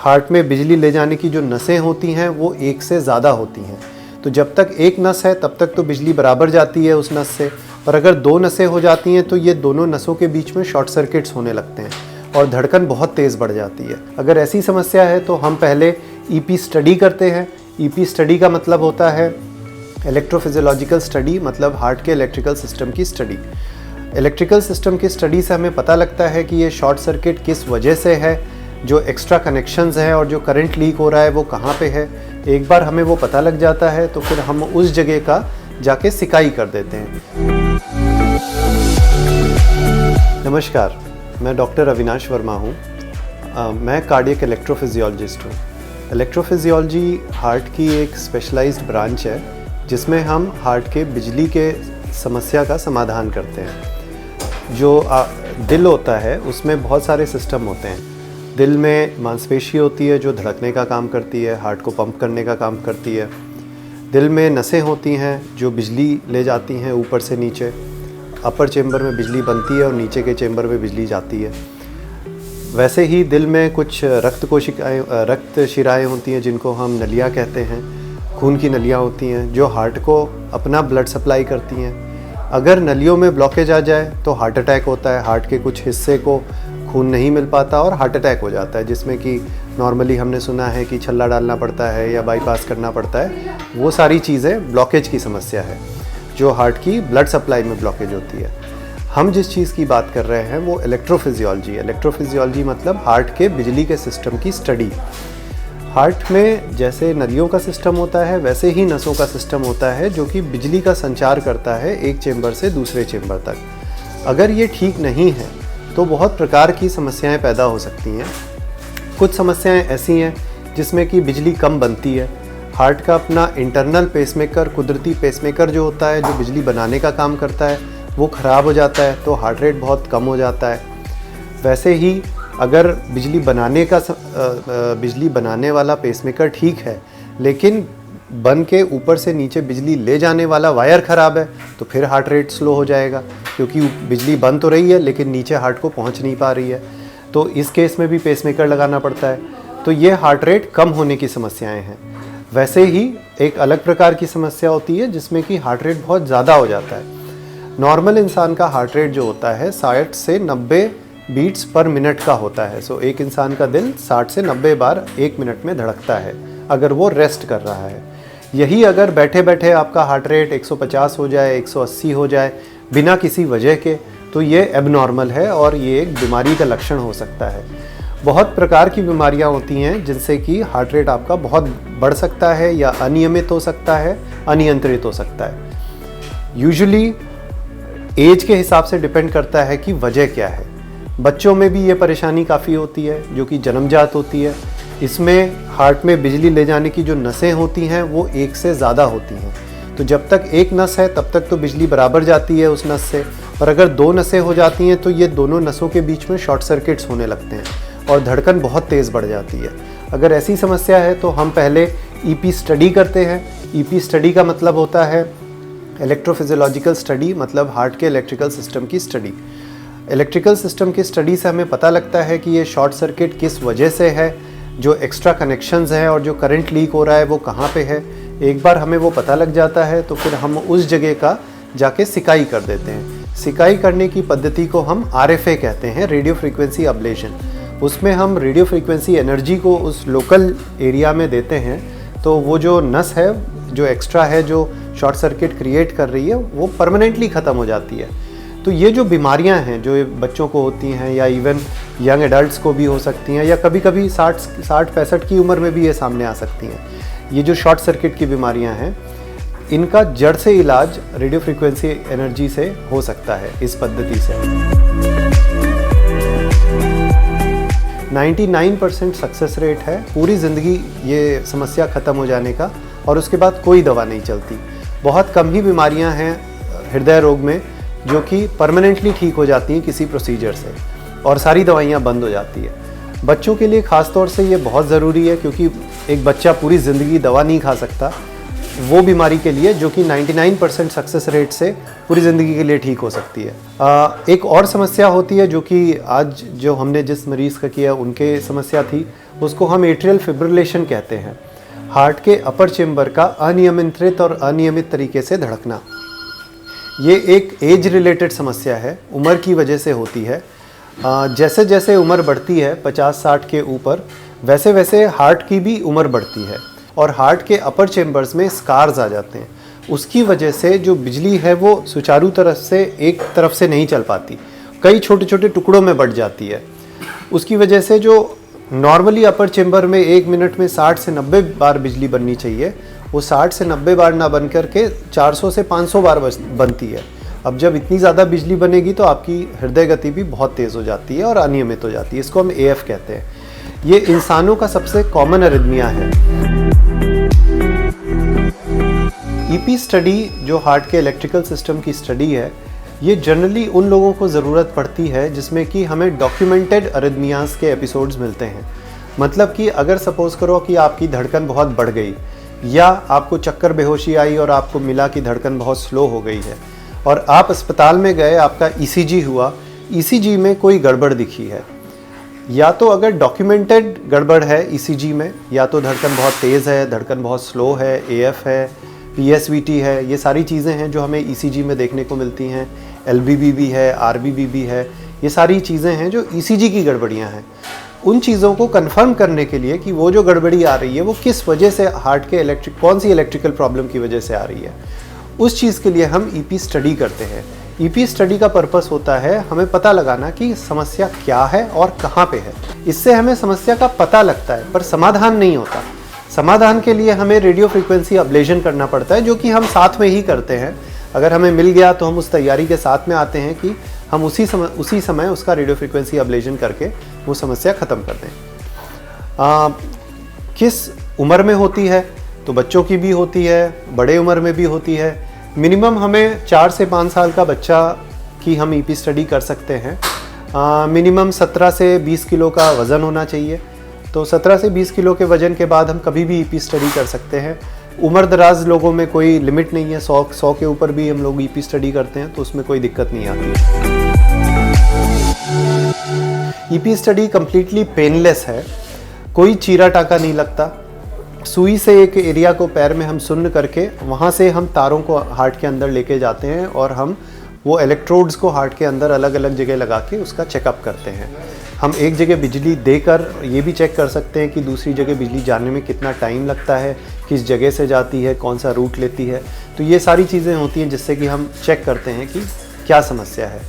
Heart में बिजली ले जाने की जो नसें होती हैं वो एक से ज़्यादा होती हैं। तो जब तक एक नस है तब तक तो बिजली बराबर जाती है उस नस से, पर अगर दो नसें हो जाती हैं तो ये दोनों नसों के बीच में शॉर्ट सर्किट्स होने लगते हैं और धड़कन बहुत तेज़ बढ़ जाती है। अगर ऐसी समस्या है तो हम पहले ईपी स्टडी करते हैं। ईपी स्टडी का मतलब होता है इलेक्ट्रोफिजियोलॉजिकल स्टडी, मतलब हार्ट के इलेक्ट्रिकल सिस्टम की स्टडी। इलेक्ट्रिकल सिस्टम की स्टडी से हमें पता लगता है कि ये शॉर्ट सर्किट किस वजह से है, जो एक्स्ट्रा कनेक्शंस हैं और जो करंट लीक हो रहा है वो कहाँ पे है। एक बार हमें वो पता लग जाता है तो फिर हम उस जगह का जाके सिकाई कर देते हैं। नमस्कार, मैं डॉक्टर अविनाश वर्मा हूँ। मैं कार्डियक इलेक्ट्रोफिजियोलॉजिस्ट हूँ। इलेक्ट्रोफिजियोलॉजी हार्ट की एक स्पेशलाइज्ड ब्रांच है जिसमें हम हार्ट के बिजली के समस्या का समाधान करते हैं। जो दिल होता है उसमें बहुत सारे सिस्टम होते हैं। दिल में मांसपेशी होती है जो धड़कने का काम करती है, हार्ट को पंप करने का काम करती है। दिल में नसें होती हैं जो बिजली ले जाती हैं ऊपर से नीचे। अपर चेंबर में बिजली बनती है और नीचे के चेंबर में बिजली जाती है। वैसे ही दिल में कुछ रक्त शिराएँ होती हैं जिनको हम नलियाँ कहते हैं। खून की नलियाँ होती हैं जो हार्ट को अपना ब्लड सप्लाई करती हैं। अगर नलियों में ब्लॉकेज आ जाए तो हार्ट अटैक होता है। हार्ट के कुछ हिस्से को खून नहीं मिल पाता और हार्ट अटैक हो जाता है, जिसमें कि नॉर्मली हमने सुना है कि छल्ला डालना पड़ता है या बाईपास करना पड़ता है। वो सारी चीज़ें ब्लॉकेज की समस्या है, जो हार्ट की ब्लड सप्लाई में ब्लॉकेज होती है। हम जिस चीज़ की बात कर रहे हैं वो इलेक्ट्रोफिजियोलॉजी। इलेक्ट्रोफिजियोलॉजी मतलब हार्ट के बिजली के सिस्टम की स्टडी। हार्ट में जैसे नलियों का सिस्टम होता है वैसे ही नसों का सिस्टम होता है जो कि बिजली का संचार करता है एक चेंबर से दूसरे चेंबर तक। अगर ये ठीक नहीं है तो बहुत प्रकार की समस्याएं पैदा हो सकती हैं। कुछ समस्याएं ऐसी हैं जिसमें कि बिजली कम बनती है। हार्ट का अपना इंटरनल पेसमेकर, कुदरती पेसमेकर जो होता है, जो बिजली बनाने का काम करता है, वो ख़राब हो जाता है तो हार्ट रेट बहुत कम हो जाता है। वैसे ही अगर बिजली बनाने वाला पेसमेकर ठीक है लेकिन बन के ऊपर से नीचे बिजली ले जाने वाला वायर ख़राब है तो फिर हार्ट रेट स्लो हो जाएगा, क्योंकि बिजली बन तो रही है लेकिन नीचे हार्ट को पहुंच नहीं पा रही है। तो इस केस में भी पेसमेकर लगाना पड़ता है। तो ये हार्ट रेट कम होने की समस्याएं हैं। वैसे ही एक अलग प्रकार की समस्या होती है जिसमें कि हार्ट रेट बहुत ज़्यादा हो जाता है। नॉर्मल इंसान का हार्ट रेट जो होता है 60 से 90 बीट्स पर मिनट का होता है। सो एक इंसान का दिल 60 से 90 बार एक मिनट में धड़कता है अगर वो रेस्ट कर रहा है। यही अगर बैठे बैठे आपका हार्ट रेट 150 हो जाए, 180 हो जाए बिना किसी वजह के, तो ये एबनॉर्मल है और ये एक बीमारी का लक्षण हो सकता है। बहुत प्रकार की बीमारियां होती हैं जिनसे कि हार्ट रेट आपका बहुत बढ़ सकता है या अनियमित हो सकता है, अनियंत्रित हो सकता है। यूजुअली एज के हिसाब से डिपेंड करता है कि वजह क्या है। बच्चों में भी ये परेशानी काफ़ी होती है जो कि जन्मजात होती है। इसमें हार्ट में बिजली ले जाने की जो नसें होती हैं वो एक से ज़्यादा होती हैं। तो जब तक एक नस है तब तक तो बिजली बराबर जाती है उस नस से, पर अगर दो नसें हो जाती हैं तो ये दोनों नसों के बीच में शॉर्ट सर्किट्स होने लगते हैं और धड़कन बहुत तेज़ बढ़ जाती है। अगर ऐसी समस्या है तो हम पहले ईपी स्टडी करते हैं। ईपी स्टडी का मतलब होता है इलेक्ट्रोफिजियोलॉजिकल स्टडी, मतलब हार्ट के इलेक्ट्रिकल सिस्टम की स्टडी। इलेक्ट्रिकल सिस्टम की स्टडी से हमें पता लगता है कि ये शॉर्ट सर्किट किस वजह से है, जो एक्स्ट्रा कनेक्शंस हैं और जो करंट लीक हो रहा है वो कहाँ पे है। एक बार हमें वो पता लग जाता है तो फिर हम उस जगह का जाके सिकाई कर देते हैं। सिकाई करने की पद्धति को हम RFA कहते हैं, रेडियो फ्रीक्वेंसी अब्लेशन। उसमें हम रेडियो फ्रीक्वेंसी एनर्जी को उस लोकल एरिया में देते हैं, तो वो जो नस है जो एक्स्ट्रा है, जो शॉर्ट सर्किट क्रिएट कर रही है, वो परमानेंटली ख़त्म हो जाती है। तो ये जो बीमारियां हैं जो बच्चों को होती हैं या इवन यंग एडल्ट्स को भी हो सकती हैं या कभी कभी 60-65 की उम्र में भी ये सामने आ सकती हैं। ये जो शॉर्ट सर्किट की बीमारियां हैं इनका जड़ से इलाज रेडियो फ्रीक्वेंसी एनर्जी से हो सकता है। इस पद्धति से 99% सक्सेस रेट है पूरी ज़िंदगी ये समस्या ख़त्म हो जाने का, और उसके बाद कोई दवा नहीं चलती। बहुत कम ही बीमारियां हैं हृदय रोग में जो कि परमानेंटली ठीक हो जाती हैं किसी प्रोसीजर से, और सारी दवाइयाँ बंद हो जाती है। बच्चों के लिए ख़ास तौर से ये बहुत ज़रूरी है क्योंकि एक बच्चा पूरी ज़िंदगी दवा नहीं खा सकता वो बीमारी के लिए, जो कि 99% सक्सेस रेट से पूरी ज़िंदगी के लिए ठीक हो सकती है। एक और समस्या होती है जो कि आज जो हमने जिस मरीज़ का किया उनके समस्या थी, उसको हम एट्रियल फिब्रिलेशन कहते हैं। हार्ट के अपर चेम्बर का अनियमित और अनियमित तरीके से धड़कना, ये एक एज रिलेटेड समस्या है, उम्र की वजह से होती है। जैसे जैसे उम्र बढ़ती है 50-60 के ऊपर, वैसे वैसे हार्ट की भी उम्र बढ़ती है और हार्ट के अपर चेम्बर्स में स्कार्स आ जाते हैं। उसकी वजह से जो बिजली है वो सुचारू तरह से एक तरफ से नहीं चल पाती, कई छोटे छोटे टुकड़ों में बढ़ जाती है। उसकी वजह से जो नॉर्मली अपर चेम्बर में 1 मिनट में 60 से 90 बार बिजली बननी चाहिए, वो 60 से 90 बार ना बन करके 400 से 500 बार बनती है। अब जब इतनी ज़्यादा बिजली बनेगी तो आपकी हृदय गति भी बहुत तेज़ हो जाती है और अनियमित हो जाती है। इसको हम AF कहते हैं। ये इंसानों का सबसे कॉमन अरिथमिया है। EP स्टडी जो हार्ट के इलेक्ट्रिकल सिस्टम की स्टडी है, ये जनरली उन लोगों को ज़रूरत पड़ती है जिसमें कि हमें डॉक्यूमेंटेड अरिथमियाज़ के एपिसोड्स मिलते हैं। मतलब कि अगर सपोज़ करो कि आपकी धड़कन बहुत बढ़ गई या आपको चक्कर बेहोशी आई और आपको मिला कि धड़कन बहुत स्लो हो गई है और आप अस्पताल में गए, आपका ECG हुआ, ECG में कोई गड़बड़ दिखी है, या तो अगर डॉक्यूमेंटेड गड़बड़ है ECG में, या तो धड़कन बहुत तेज़ है, धड़कन बहुत स्लो है, AF है, PSVT है, ये सारी चीज़ें हैं जो हमें ECG में देखने को मिलती हैं। LBB भी है, RBB भी है, ये सारी चीज़ें हैं जो ECG की गड़बड़ियाँ हैं। उन चीज़ों को कंफर्म करने के लिए कि वो जो गड़बड़ी आ रही है वो किस वजह से, हार्ट के कौन सी इलेक्ट्रिकल प्रॉब्लम की वजह से आ रही है, उस चीज़ के लिए हम EP स्टडी करते हैं। EP स्टडी का पर्पस होता है हमें पता लगाना कि समस्या क्या है और कहाँ पे है। इससे हमें समस्या का पता लगता है पर समाधान नहीं होता। समाधान के लिए हमें रेडियो फ्रीक्वेंसी अब्लेशन करना पड़ता है, जो कि हम साथ में ही करते हैं। अगर हमें मिल गया तो हम उस तैयारी के साथ में आते हैं कि हम उसी समय उसका रेडियो फ्रीक्वेंसी अब्लेशन करके वो समस्या ख़त्म कर दें। किस उम्र में होती है? तो बच्चों की भी होती है, बड़े उम्र में भी होती है। मिनिमम हमें 4 से 5 साल का बच्चा की हम EP स्टडी कर सकते हैं। मिनिमम 17 से 20 किलो का वज़न होना चाहिए। तो 17 से 20 किलो के वज़न के बाद हम कभी भी EP स्टडी कर सकते हैं। उम्र दराज लोगों में कोई लिमिट नहीं है, 100 के ऊपर भी हम लोग EP स्टडी करते हैं, तो उसमें कोई दिक्कत नहीं आती है। EP स्टडी कम्प्लीटली पेनलेस है, कोई चीरा टाका नहीं लगता। सुई से एक एरिया को पैर में हम सुन्न करके वहाँ से हम तारों को हार्ट के अंदर लेके जाते हैं और हम वो इलेक्ट्रोड्स को हार्ट के अंदर अलग अलग जगह लगा के उसका चेकअप करते हैं। हम एक जगह बिजली देकर ये भी चेक कर सकते हैं कि दूसरी जगह बिजली जाने में कितना टाइम लगता है, किस जगह से जाती है, कौन सा रूट लेती है। तो ये सारी चीज़ें होती हैं जिससे कि हम चेक करते हैं कि क्या समस्या है।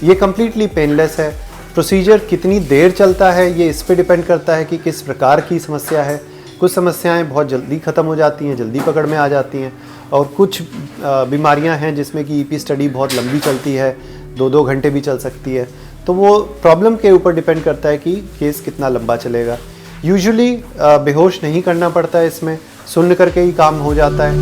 ये कम्प्लीटली पेनलेस है। प्रोसीजर कितनी देर चलता है ये इस पे डिपेंड करता है कि किस प्रकार की समस्या है। कुछ समस्याएं बहुत जल्दी ख़त्म हो जाती हैं, जल्दी पकड़ में आ जाती हैं, और कुछ बीमारियां हैं जिसमें कि EP स्टडी बहुत लंबी चलती है, 2-2 घंटे भी चल सकती है। तो वो प्रॉब्लम के ऊपर डिपेंड करता है कि केस कितना लंबा चलेगा। यूजुअली बेहोश नहीं करना पड़ता है, इसमें सुन्न करके ही काम हो जाता है।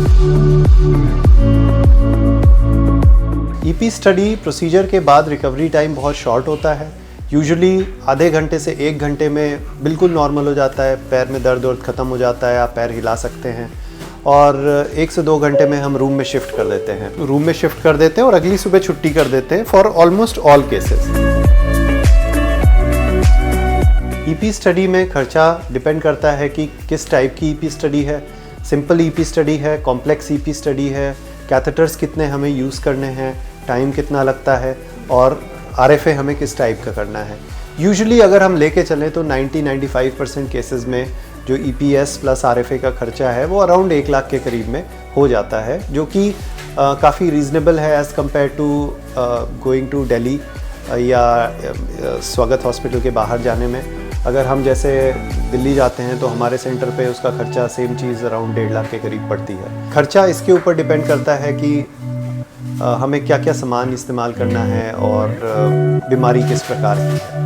EP स्टडी प्रोसीजर के बाद रिकवरी टाइम बहुत शॉर्ट होता है। यूजुअली आधे घंटे से 1 घंटे में बिल्कुल नॉर्मल हो जाता है, पैर में दर्द ख़त्म हो जाता है, आप पैर हिला सकते हैं, और 1 से 2 घंटे में हम रूम में शिफ्ट कर देते हैं। रूम में शिफ्ट कर देते हैं और अगली सुबह छुट्टी कर देते हैं for almost all cases. EP study में खर्चा डिपेंड करता है कि किस टाइप की EP स्टडी है। सिंपल EP स्टडी है, कॉम्प्लेक्स EP स्टडी है, कैथेटर्स कितने हमें यूज़ करने हैं, टाइम कितना लगता है, और RFA हमें किस टाइप का करना है। यूजुअली अगर हम लेके चलें तो 90-95% केसेस में जो EPS प्लस RFA का खर्चा है वो अराउंड 1 लाख के करीब में हो जाता है, जो कि काफ़ी रीज़नेबल है as compared to going to Delhi या स्वागत हॉस्पिटल के बाहर जाने में। अगर हम जैसे दिल्ली जाते हैं तो हमारे सेंटर पे उसका खर्चा सेम चीज़ अराउंड 1.5 लाख के करीब पड़ती है। खर्चा इसके ऊपर डिपेंड करता है कि हमें क्या क्या सामान इस्तेमाल करना है और बीमारी किस प्रकार की है।